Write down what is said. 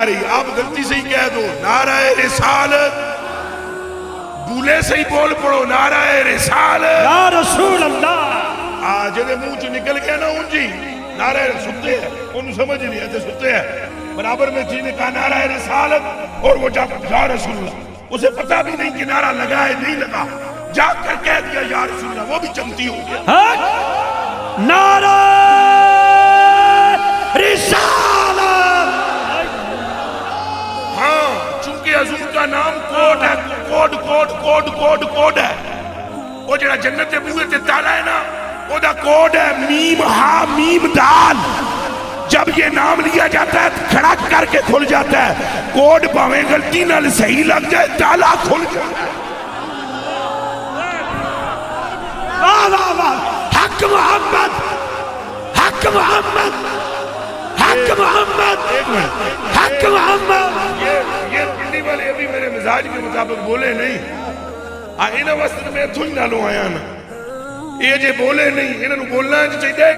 آپ غلطی سے ہی کہہ دو نعرہ رسالت، بولے سے ہی بول پڑو نعرہ رسالت یا رسول اللہ۔ جدے منہ چ نکل گیا نا ان جی نعرہ ستے ہے، انہوں سمجھ لیا تھے ستے ہے، برابر میں تھی نے کہا نعرہ رسالت، اور وہ جا یا رسول اللہ، اسے پتا بھی نہیں کہ نعرہ لگا ہے نہیں لگا، جا کر کہہ دیا یا رسول اللہ، وہ بھی چمتی ہو گیا۔ نعرہ رسالت۔ ہاں چونکہ حضور کا نام کوڈ ہے، code code code code code ہے، وہ جڑا جنت بوئے تے تالا ہے نا، وہ دا کوڈ ہے میم ہا میم دال، جب یہ نام لیا جاتا ہے کھڑک کر کے کھل جاتا ہے، کوڈ باویں غلطی نال صحیح لگ جائے تالا کھل جاتا ہے۔ حق محمد، حق محمد، حق محمد، حق محمد۔ یہ پنڈی والے ابھی میرے مزاج کے مطابق بولے نہیں، انہاں واسطے میں تھوڑی نالوں آیا نا، یہ جے بولے نہیں، انہاں نو بولنا چاہیے۔